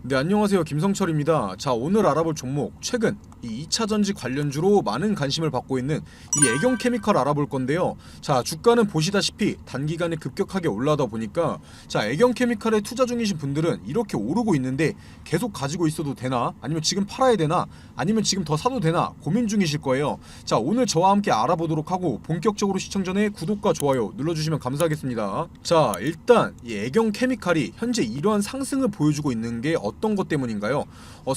네, 안녕하세요. 김성철입니다. 자, 오늘 알아볼 종목, 최근 이 2차전지 관련주로 많은 관심을 받고 있는 이 애경케미칼 알아볼 건데요. 자, 주가는 보시다시피 단기간에 급격하게 올라다 보니까 자, 애경케미칼에 투자 중이신 분들은 이렇게 오르고 있는데 계속 가지고 있어도 되나? 아니면 지금 팔아야 되나? 아니면 지금 더 사도 되나? 고민 중이실 거예요. 자, 오늘 저와 함께 알아보도록 하고 본격적으로 시청 전에 구독과 좋아요 눌러주시면 감사하겠습니다. 자, 일단 이 애경케미칼이 현재 이러한 상승을 보여주고 있는 게 어떤 것 때문인가요?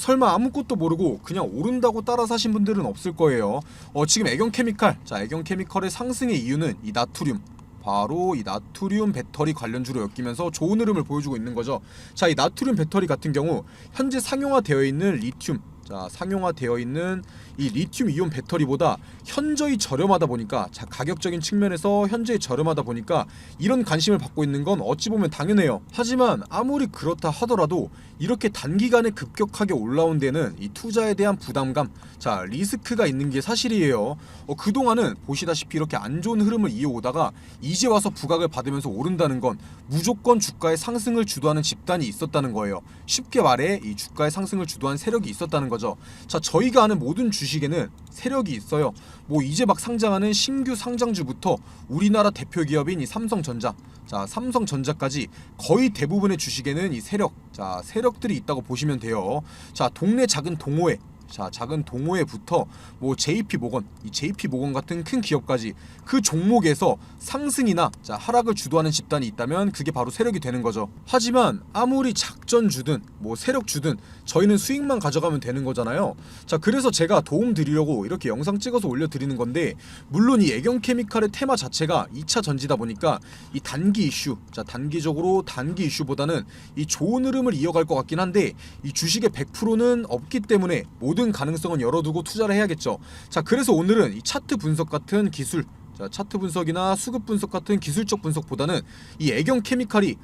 설마 아무것도 모르고 그냥 오른다고 따라 사신 분들은 없을 거예요. 지금 애경케미칼, 자, 애경케미칼의 상승의 이유는 이 나트륨, 바로 이 나트륨 배터리 관련주로 엮이면서 좋은 흐름을 보여주고 있는 거죠. 자, 이 나트륨 배터리 같은 경우 현재 상용화되어 있는 리튬, 자, 상용화되어 있는 이 리튬 이온 배터리보다 현저히 저렴하다 보니까, 자, 가격적인 측면에서 현저히 저렴하다 보니까 이런 관심을 받고 있는 건 어찌 보면 당연해요. 하지만 아무리 그렇다 하더라도 이렇게 단기간에 급격하게 올라온 데는 이 투자에 대한 부담감, 자, 리스크가 있는 게 사실이에요. 그동안은 보시다시피 이렇게 안 좋은 흐름을 이어오다가 이제 와서 부각을 받으면서 오른다는 건 무조건 주가의 상승을 주도하는 집단이 있었다는 거예요. 쉽게 말해 이 주가의 상승을 주도한 세력이 있었다는 거죠. 자, 저희가 아는 모든 주식에는 세력이 있어요. 뭐 이제 막 상장하는 신규 상장주부터 우리나라 대표 기업인 이 삼성전자, 자, 삼성전자까지 거의 대부분의 주식에는 이 세력, 자, 세력들이 있다고 보시면 돼요. 자, 동네 작은 동호회, 자, 작은 동호회부터 뭐 JP모건, 이 JP모건 같은 큰 기업까지 그 종목에서 상승이나, 자, 하락을 주도하는 집단이 있다면 그게 바로 세력이 되는 거죠. 하지만 아무리 작전주든 뭐 세력주든 저희는 수익만 가져가면 되는 거잖아요. 자, 그래서 제가 도움 드리려고 이렇게 영상 찍어서 올려드리는 건데, 물론 이 애경케미칼의 테마 자체가 2차 전지다 보니까 이 단기 이슈, 자, 단기적으로 단기 이슈보다는 이 좋은 흐름을 이어갈 것 같긴 한데 이 주식의 100%는 없기 때문에 모든 가능성은 열어두고 투자를 해야겠죠. 자, 그래서 오늘은 이 차트 분석 같은 기술, 자, 차트 분석이나 수급 분석 같은 기술적 분석보다는 이 애경케미칼이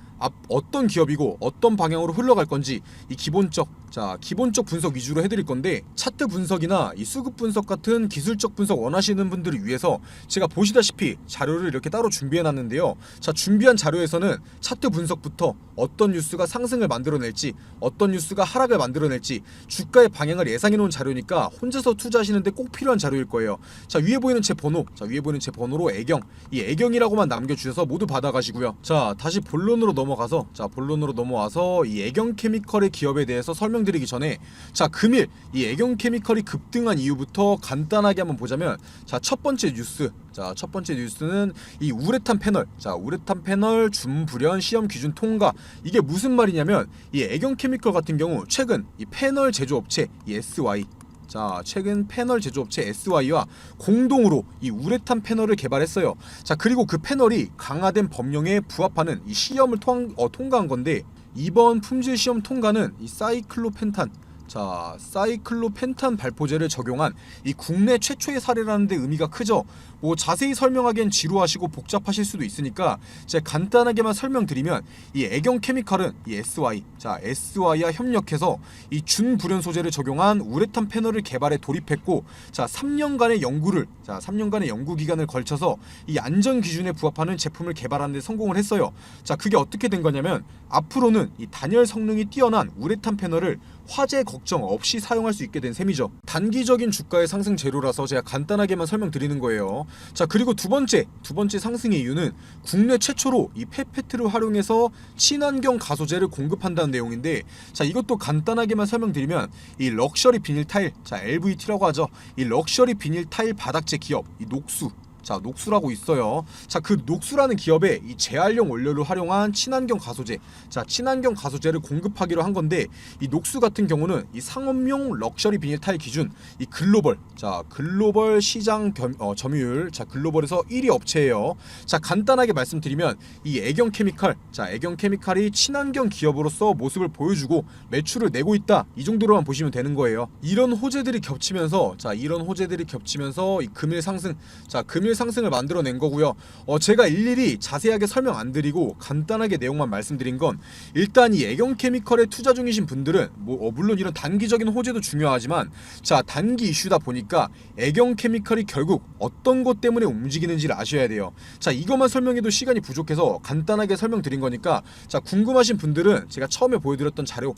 어떤 기업이고 어떤 방향으로 흘러갈 건지 이 기본적 분석 위주로 해드릴 건데, 차트 분석이나 이 수급 분석 같은 기술적 분석 원하시는 분들을 위해서 제가 보시다시피 자료를 이렇게 따로 준비해놨는데요. 자, 준비한 자료에서는 차트 분석부터 어떤 뉴스가 상승을 만들어낼지, 어떤 뉴스가 하락을 만들어낼지 주가의 방향을 예상해놓은 자료니까 혼자서 투자하시는데 꼭 필요한 자료일 거예요. 자, 위에 보이는 제 번호, 자, 위에 보이는 제 번호로 애경, 이 애경이라고만 남겨주셔서 모두 받아가시고요. 자, 다시 본론으로 넘어와서 이 애경케미칼의 기업에 대해서 설명드리기 전에, 자, 금일 이 애경케미칼이 급등한 이유부터 간단하게 한번 보자면, 자, 첫 번째 뉴스는 이 우레탄 패널, 자, 우레탄 패널 준불연 시험 기준 통과. 이게 무슨 말이냐면 이 애경케미칼 같은 경우 최근 이 패널 제조업체 이 SY, 자, 최근 패널 제조업체 SY와 공동으로 이 우레탄 패널을 개발했어요. 자, 그리고 그 패널이 강화된 법령에 부합하는 이 시험을 통과한 건데, 이번 품질 시험 통과는 이 사이클로펜탄, 자, 사이클로펜탄 발포제를 적용한 이 국내 최초의 사례라는 데 의미가 크죠. 뭐 자세히 설명하기엔 지루하시고 복잡하실 수도 있으니까 제가 간단하게만 설명드리면, 이 애경케미칼은 이 SY, 자, SY와 협력해서 이 준불연 소재를 적용한 우레탄 패널을 개발에 돌입했고, 자, 3년간의 연구 기간을 걸쳐서 이 안전 기준에 부합하는 제품을 개발하는 데 성공을 했어요. 자, 그게 어떻게 된 거냐면 앞으로는 이 단열 성능이 뛰어난 우레탄 패널을 화재 걱정 없이 사용할 수 있게 된 셈이죠. 단기적인 주가의 상승 재료라서 제가 간단하게만 설명드리는 거예요. 자, 그리고 두 번째 상승의 이유는 국내 최초로 이 페페트를 활용해서 친환경 가소제를 공급한다는 내용인데, 자, 이것도 간단하게만 설명드리면 이 럭셔리 비닐 타일, 자, LVT라고 하죠. 이 럭셔리 비닐 타일 바닥재 기업 이 녹수, 자, 녹수라고 있어요. 자, 그 녹수라는 기업에 이 재활용 원료를 활용한 친환경 가소제, 자, 친환경 가소제를 공급하기로 한 건데, 이 녹수 같은 경우는 이 상업용 럭셔리 비닐 타일 기준 이 글로벌, 자, 글로벌 시장 점유율, 자, 글로벌에서 1위 업체예요. 자, 간단하게 말씀드리면 이 애경케미칼, 자, 애경케미칼이 친환경 기업으로서 모습을 보여주고 매출을 내고 있다, 이 정도로만 보시면 되는 거예요. 이런 호재들이 겹치면서 이 금일 상승, 자, 금일 오늘 상승을 만들어낸 거고요. 제가 일일이 자세하게 설명 안 드리고 간단하게 내용만 말씀드린 건 일단 이 애경케미컬에 투자 중이신 분들은 물론 이런 단기적인 호재도 중요하지만 자 단기 이슈다 보니까 애경케미컬이 결국 어떤 것 때문에 움직이는지를 아셔야 돼요. 자 이것만 설명해도 시간이 부족해서 간단하게 설명드린 거니까 자 궁금하신 분들은 제가 처음에 보여드렸던 자료에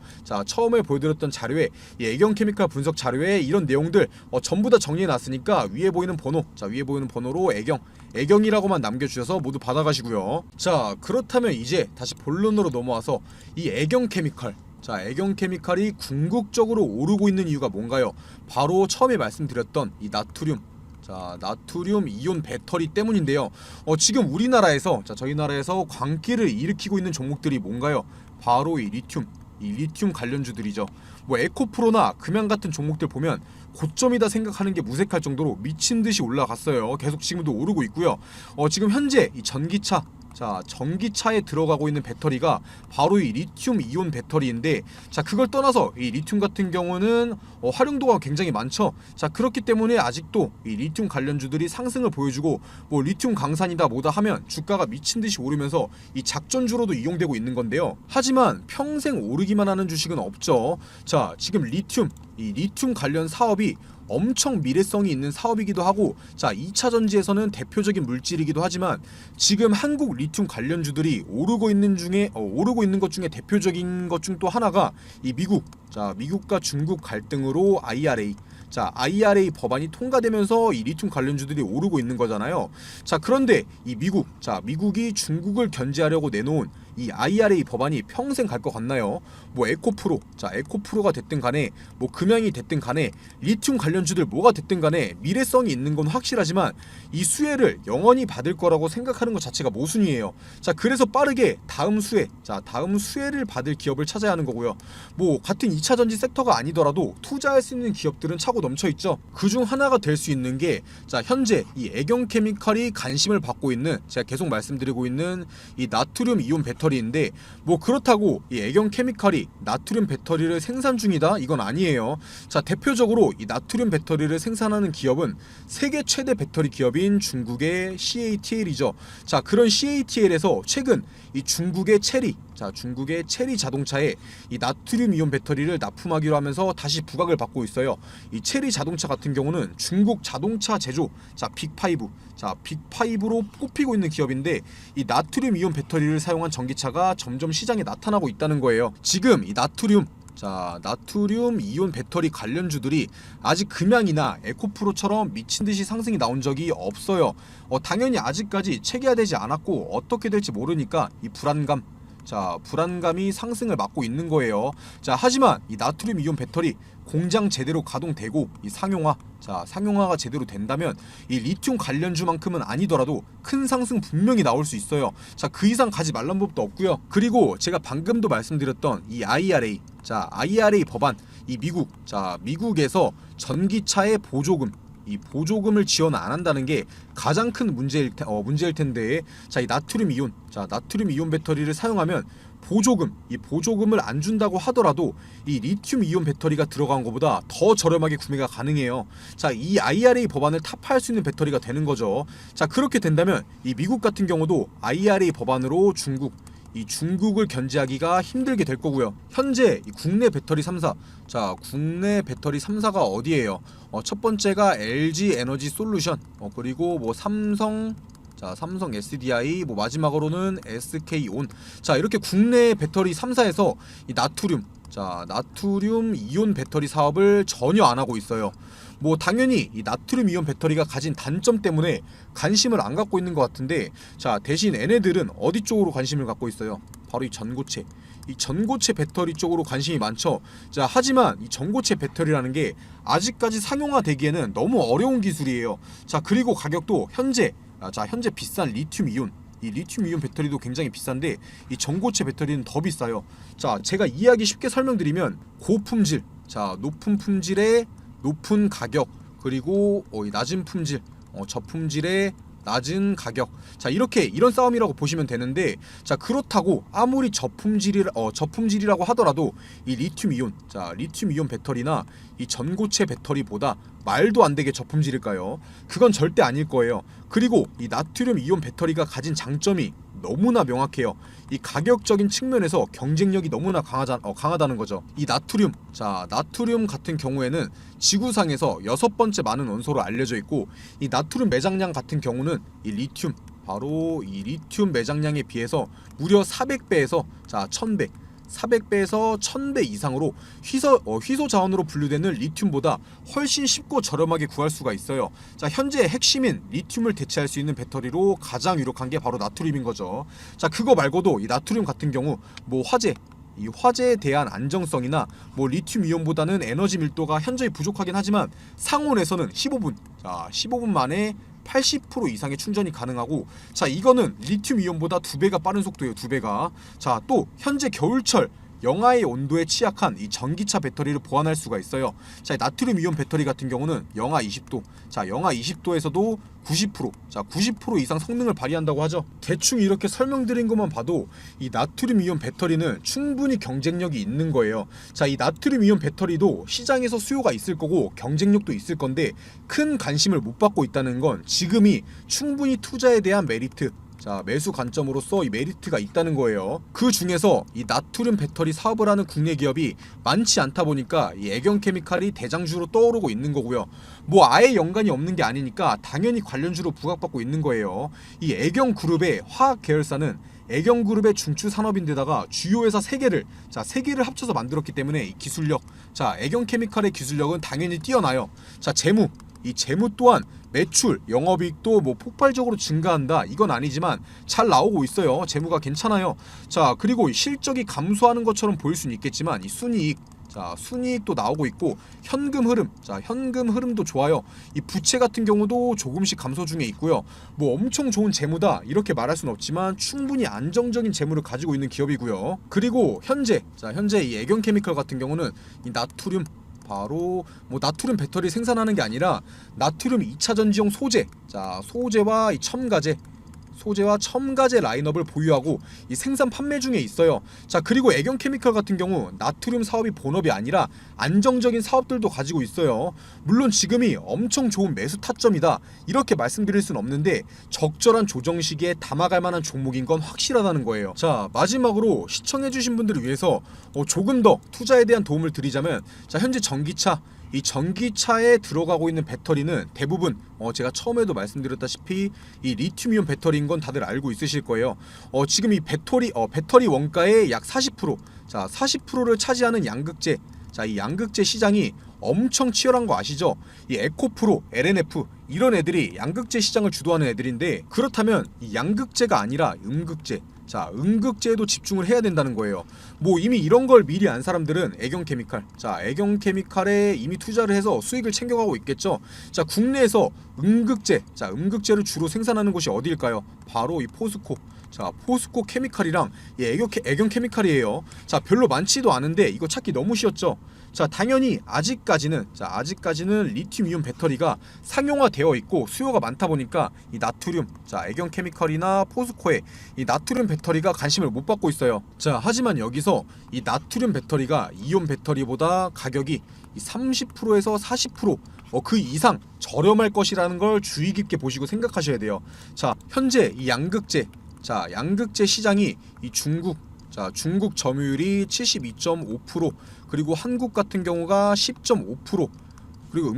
이 애경케미컬 분석 자료에 이런 내용들 전부 다 정리해놨으니까 위에 보이는 번호로 애경이라고만 남겨주셔서 모두 받아가시고요. 자 그렇다면 이제 다시 본론으로 넘어와서 이 애경케미컬, 자 애경케미컬이 궁극적으로 오르고 있는 이유가 뭔가요? 바로 처음에 말씀드렸던 이 나트륨 이온 배터리 때문인데요. 지금 우리나라에서 저희 나라에서 광기를 일으키고 있는 종목들이 뭔가요? 바로 이 리튬 관련주들이죠. 뭐 에코프로나 금양 같은 종목들 보면 고점이다 생각하는 게 무색할 정도로 미친 듯이 올라갔어요. 계속 지금도 오르고 있고요. 지금 현재 이 전기차에 들어가고 있는 배터리가 바로 이 리튬 이온 배터리인데 자 그걸 떠나서 이 리튬 같은 경우는 활용도가 굉장히 많죠. 자 그렇기 때문에 아직도 이 리튬 관련주들이 상승을 보여주고 뭐 리튬 강산이다 뭐다 하면 주가가 미친듯이 오르면서 이 작전주로도 이용되고 있는 건데요. 하지만 평생 오르기만 하는 주식은 없죠. 자 지금 리튬 관련 사업이 엄청 미래성이 있는 사업이기도 하고 자 2차 전지에서는 대표적인 물질이기도 하지만 지금 한국 리튬 관련주들이 오르고 있는 것 중에 대표적인 것 중 또 하나가 이 미국과 중국 갈등으로 IRA 법안이 통과되면서 이 리튬 관련주들이 오르고 있는 거잖아요. 자 그런데 이 미국이 중국을 견제하려고 내놓은 이 IRA 법안이 평생 갈 것 같나요? 뭐 에코프로가 됐든 간에 뭐 금양이 됐든 간에 리튬 관련주들 뭐가 됐든 간에 미래성이 있는 건 확실하지만 이 수혜를 영원히 받을 거라고 생각하는 것 자체가 모순이에요. 자 그래서 빠르게 다음 수혜를 받을 기업을 찾아야 하는 거고요. 뭐 같은 2차 전지 섹터가 아니더라도 투자할 수 있는 기업들은 차고 넘쳐 있죠. 그중 하나가 될 수 있는 게 자 현재 이 애경케미컬이 관심을 받고 있는 제가 계속 말씀드리고 있는 이 나트륨 이온 배터리인데 뭐 그렇다고 이 애경케미컬이 나트륨 배터리를 생산 중이다 이건 아니에요. 자 대표적으로 이 나트륨 배터리를 생산하는 기업은 세계 최대 배터리 기업인 중국의 CATL이죠. 자 그런 CATL에서 최근 이 중국의 체리 자동차에 이 나트륨 이온 배터리를 납품하기로 하면서 다시 부각을 받고 있어요. 이 체리 자동차 같은 경우는 중국 자동차 제조 빅5로 꼽히고 있는 기업인데 이 나트륨 이온 배터리를 사용한 전기차가 점점 시장에 나타나고 있다는 거예요. 지금 이 나트륨 이온 배터리 관련주들이 아직 금양이나 에코프로처럼 미친듯이 상승이 나온 적이 없어요. 당연히 아직까지 체계화되지 않았고 어떻게 될지 모르니까 이 불안감이 상승을 막고 있는 거예요. 자 하지만 이 나트륨 이온 배터리 공장 제대로 가동되고 이 상용화가 제대로 된다면 이 리튬 관련주만큼은 아니더라도 큰 상승 분명히 나올 수 있어요. 자 그 이상 가지 말란 법도 없고요. 그리고 제가 방금도 말씀드렸던 이 IRA 법안 이 미국에서 전기차의 보조금을 지원 안 한다는 게 가장 큰 문제일 텐데 자 이 나트륨 이온 배터리를 사용하면 보조금을 안 준다고 하더라도 이 리튬 이온 배터리가 들어간 것보다 더 저렴하게 구매가 가능해요. 자, 이 IRA 법안을 타파할 수 있는 배터리가 되는 거죠. 자, 그렇게 된다면 이 미국 같은 경우도 IRA 법안으로 중국을 견제하기가 힘들게 될 거고요. 현재 이 국내 배터리 3사, 국내 배터리 3사가 어디예요? 첫 번째가 LG 에너지 솔루션, 그리고 뭐 삼성 SDI, 뭐 마지막으로는 SK온. 자, 이렇게 국내 배터리 3사에서 이 나트륨 이온 배터리 사업을 전혀 안 하고 있어요. 뭐 당연히 이 나트륨 이온 배터리가 가진 단점 때문에 관심을 안 갖고 있는 것 같은데, 자, 대신 얘네들은 어디 쪽으로 관심을 갖고 있어요? 바로 이 전고체 배터리 쪽으로 관심이 많죠. 자, 하지만 이 전고체 배터리라는 게 아직까지 상용화되기에는 너무 어려운 기술이에요. 자, 그리고 가격도 현재 비싼 리튬 이온 배터리도 굉장히 비싼데 이 전고체 배터리는 더 비싸요. 자, 제가 이해하기 쉽게 설명드리면 고품질, 높은 품질의 높은 가격, 그리고 낮은 품질, 저품질의 낮은 가격. 자, 이런 싸움이라고 보시면 되는데, 자, 그렇다고 아무리 저품질이라고 하더라도 이 리튬 이온 배터리나 이 전고체 배터리보다 말도 안 되게 저품질일까요? 그건 절대 아닐 거예요. 그리고 이 나트륨 이온 배터리가 가진 장점이 너무나 명확해요. 이 가격적인 측면에서 경쟁력이 너무나 강하다는 거죠. 이 나트륨 같은 경우에는 지구상에서 6번째 많은 원소로 알려져 있고, 이 나트륨 매장량 같은 경우는 이 리튬 매장량에 비해서 무려 400배에서 1000배 이상으로 희소 자원으로 분류되는 리튬보다 훨씬 쉽고 저렴하게 구할 수가 있어요. 자, 현재 핵심인 리튬을 대체할 수 있는 배터리로 가장 유력한 게 바로 나트륨인 거죠. 자, 그거 말고도 이 나트륨 같은 경우 이 화재에 대한 안정성이나 리튬 이온보다는 에너지 밀도가 현저히 부족하긴 하지만 상온에서는 15분 만에 80% 이상의 충전이 가능하고, 자, 이거는 리튬 이온보다 2배가 빠른 속도예요. 2배가. 자, 또 현재 겨울철 영하의 온도에 취약한 이 전기차 배터리를 보완할 수가 있어요. 자, 나트륨 이온 배터리 같은 경우는 영하 20도. 자, 영하 20도에서도 90% 이상 성능을 발휘한다고 하죠. 대충 이렇게 설명드린 것만 봐도 이 나트륨 이온 배터리는 충분히 경쟁력이 있는 거예요. 자, 이 나트륨 이온 배터리도 시장에서 수요가 있을 거고 경쟁력도 있을 건데, 큰 관심을 못 받고 있다는 건 지금이 충분히 투자에 대한 메리트, 자, 매수 관점으로서 이 메리트가 있다는 거예요. 그 중에서 이 나트륨 배터리 사업을 하는 국내 기업이 많지 않다 보니까 이 애경케미칼이 대장주로 떠오르고 있는 거고요. 아예 연관이 없는 게 아니니까 당연히 관련주로 부각받고 있는 거예요. 이 애경그룹의 화학 계열사는 애경그룹의 중추 산업인데다가 주요 회사 3개를 합쳐서 만들었기 때문에 이 기술력, 자, 애경케미칼의 기술력은 당연히 뛰어나요. 자, 이 재무 또한 매출, 영업이익도 폭발적으로 증가한다, 이건 아니지만 잘 나오고 있어요. 재무가 괜찮아요. 자, 그리고 실적이 감소하는 것처럼 보일 수는 있겠지만 이 순이익도 나오고 있고, 현금 흐름도 좋아요. 이 부채 같은 경우도 조금씩 감소 중에 있고요. 엄청 좋은 재무다 이렇게 말할 수는 없지만 충분히 안정적인 재무를 가지고 있는 기업이고요. 그리고 현재 이 애경케미칼 같은 경우는 이 나트륨 배터리 생산하는 게 아니라 나트륨 2차 전지용 소재와 이 첨가제 라인업을 보유하고 이 생산 판매 중에 있어요. 자, 그리고 애경케미칼 같은 경우 나트륨 사업이 본업이 아니라 안정적인 사업들도 가지고 있어요. 물론 지금이 엄청 좋은 매수 타점이다 이렇게 말씀드릴 수는 없는데, 적절한 조정 시기에 담아갈 만한 종목인 건 확실하다는 거예요. 자, 마지막으로 시청해주신 분들을 위해서 조금 더 투자에 대한 도움을 드리자면, 자, 현재 이 전기차에 들어가고 있는 배터리는 대부분 제가 처음에도 말씀드렸다시피 이 리튬이온 배터리인 건 다들 알고 있으실 거예요. 지금 이 배터리 원가의 약 40%를 차지하는 양극재, 자, 이 양극재 시장이 엄청 치열한 거 아시죠? 이 에코프로, LNF 이런 애들이 양극재 시장을 주도하는 애들인데, 그렇다면 이 양극재가 아니라 음극재, 자, 음극재에도 집중을 해야 된다는 거예요. 이미 이런 걸 미리 안 사람들은 애경케미칼에 이미 투자를 해서 수익을 챙겨가고 있겠죠. 자, 국내에서 음극재를 주로 생산하는 곳이 어디일까요? 바로 이 포스코. 자, 포스코 케미칼이랑 이 애경케미칼이에요. 자, 별로 많지도 않은데 이거 찾기 너무 쉬웠죠. 자, 당연히 아직까지는 리튬 이온 배터리가 상용화되어 있고 수요가 많다 보니까 이 나트륨, 자, 애경케미칼이나 포스코에 이 나트륨 배터리가 관심을 못 받고 있어요. 자, 하지만 여기서 이 나트륨 배터리가 이온 배터리보다 가격이 30%에서 40% 그 이상 저렴할 것이라는 걸 주의 깊게 보시고 생각하셔야 돼요. 자, 현재 이 양극재 시장이 이 중국 점유율이 72.5%, 그리고 한국 같은 경우가 10.5%, 그리고 이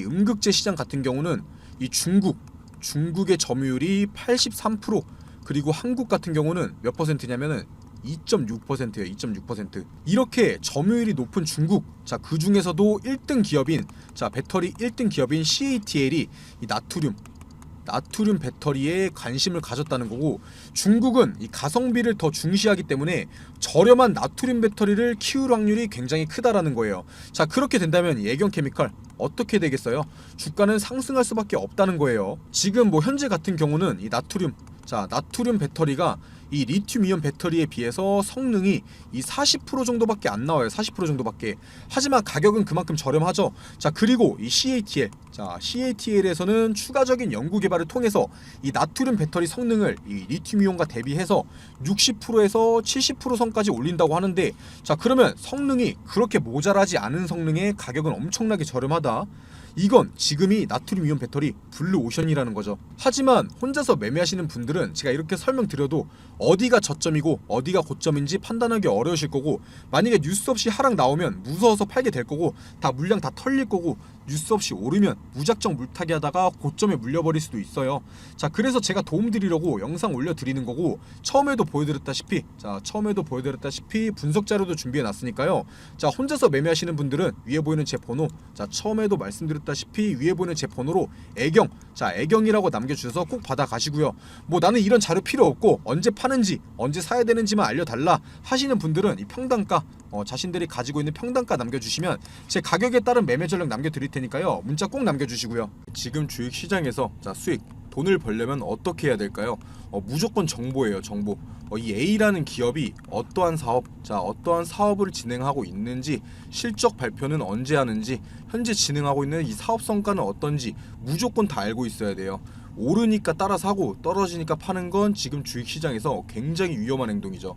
음극재 시장 같은 경우는 이 중국의 점유율이 83%, 그리고 한국 같은 경우는 몇 퍼센트냐면은 2.6%예요. 2.6%. 이렇게 점유율이 높은 중국, 자, 그 중에서도 1등 기업인, 자, 배터리 1등 기업인 CATL이 이 나트륨 배터리에 관심을 가졌다는 거고, 중국은 이 가성비를 더 중시하기 때문에 저렴한 나트륨 배터리를 키울 확률이 굉장히 크다라는 거예요. 자, 그렇게 된다면 이 애경케미칼 어떻게 되겠어요? 주가는 상승할 수밖에 없다는 거예요. 지금 현재 같은 경우는 이 자, 나트륨 배터리가 이 리튬이온 배터리에 비해서 성능이 이 40% 정도밖에 안 나와요. 40% 정도밖에. 하지만 가격은 그만큼 저렴하죠. 자, 그리고 이 CATL. 자, CATL에서는 추가적인 연구 개발을 통해서 이 나트륨 배터리 성능을 이 리튬이온과 대비해서 60%에서 70% 선까지 올린다고 하는데, 자, 그러면 성능이 그렇게 모자라지 않은 성능의 가격은 엄청나게 저렴하다. 이건 지금이 나트륨이온 배터리 블루오션이라는 거죠. 하지만 혼자서 매매하시는 분들은 제가 이렇게 설명드려도 어디가 저점이고 어디가 고점인지 판단하기 어려우실 거고, 만약에 뉴스 없이 하락 나오면 무서워서 팔게 될 거고, 다 물량 다 털릴 거고, 뉴스 없이 오르면 무작정 물타기 하다가 고점에 물려버릴 수도 있어요. 자, 그래서 제가 도움 드리려고 영상 올려드리는 거고, 처음에도 보여드렸다시피 분석 자료도 준비해 놨으니까요. 자, 혼자서 매매하시는 분들은 위에 보이는 제 번호, 자, 처음에도 말씀드렸다시피 위에 보이는 제 번호로 애경, 자, 애경이라고 남겨주셔서 꼭 받아 가시고요. 뭐 나는 이런 자료 필요 없고 언제 파는지 언제 사야 되는지만 알려달라 하시는 분들은 이 평단가, 자신들이 가지고 있는 평단가 남겨주시면 제 가격에 따른 매매 전략 남겨드릴 테니까요. 문자 꼭 남겨주시고요. 지금 주식시장에서 자, 수익, 돈을 벌려면 어떻게 해야 될까요? 무조건 정보예요. 정보. 이 A라는 기업이 어떠한 사업을 진행하고 있는지, 실적 발표는 언제 하는지, 현재 진행하고 있는 이 사업 성과는 어떤지 무조건 다 알고 있어야 돼요. 오르니까 따라 사고 떨어지니까 파는 건 지금 주식시장에서 굉장히 위험한 행동이죠.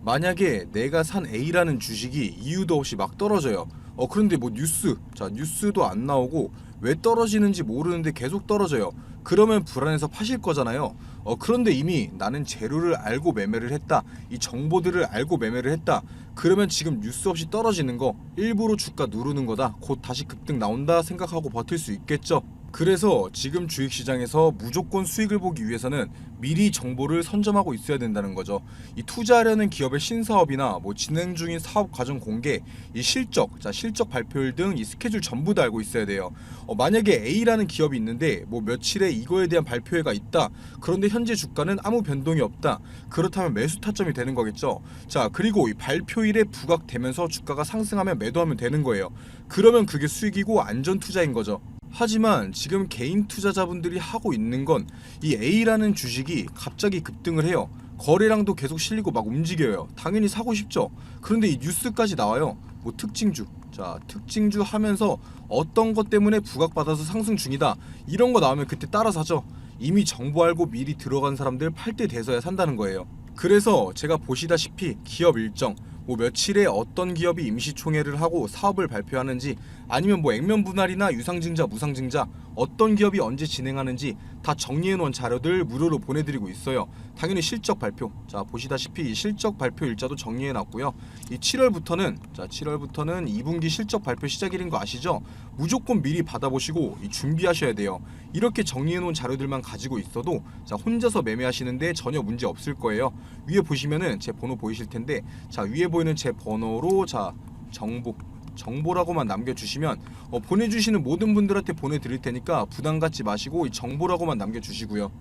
만약에 내가 산 A라는 주식이 이유도 없이 막 떨어져요. 그런데 뭐 뉴스도 안 나오고 왜 떨어지는지 모르는데 계속 떨어져요. 그러면 불안해서 파실 거잖아요. 그런데 이미 나는 재료를 알고 매매를 했다, 이 정보들을 알고 매매를 했다. 그러면 지금 뉴스 없이 떨어지는 거 일부러 주가 누르는 거다, 곧 다시 급등 나온다 생각하고 버틸 수 있겠죠. 그래서 지금 주식시장에서 무조건 수익을 보기 위해서는 미리 정보를 선점하고 있어야 된다는 거죠. 이 투자하려는 기업의 신사업이나 뭐 진행 중인 사업 과정 공개, 이 실적 발표일 등 이 스케줄 전부 다 알고 있어야 돼요. 만약에 A라는 기업이 있는데 뭐 며칠에 이거에 대한 발표회가 있다, 그런데 현재 주가는 아무 변동이 없다, 그렇다면 매수 타점이 되는 거겠죠. 자, 그리고 이 발표일에 부각되면서 주가가 상승하면 매도하면 되는 거예요. 그러면 그게 수익이고 안전 투자인 거죠. 하지만 지금 개인 투자자분들이 하고 있는 건 이 A라는 주식이 갑자기 급등을 해요. 거래량도 계속 실리고 막 움직여요. 당연히 사고 싶죠. 그런데 이 뉴스까지 나와요. 뭐 특징주 하면서 어떤 것 때문에 부각받아서 상승 중이다, 이런 거 나오면 그때 따라 사죠. 이미 정보 알고 미리 들어간 사람들 팔 때 돼서야 산다는 거예요. 그래서 제가 보시다시피 기업 일정, 뭐 며칠에 어떤 기업이 임시총회를 하고 사업을 발표하는지, 아니면 뭐 액면 분할이나 유상증자, 무상증자 어떤 기업이 언제 진행하는지 다 정리해놓은 자료들 무료로 보내드리고 있어요. 당연히 실적 발표, 자, 보시다시피 실적 발표 일자도 정리해놨고요. 이 7월부터는 2분기 실적 발표 시작일인 거 아시죠? 무조건 미리 받아보시고 준비하셔야 돼요. 이렇게 정리해놓은 자료들만 가지고 있어도 자, 혼자서 매매하시는데 전혀 문제 없을 거예요. 위에 보시면은 제 번호 보이실 텐데, 자, 위에 보이는 제 번호로 자, 정보라고만 남겨주시면 보내주시는 모든 분들한테 보내드릴 테니까 부담 갖지 마시고 이 정보라고만 남겨주시고요.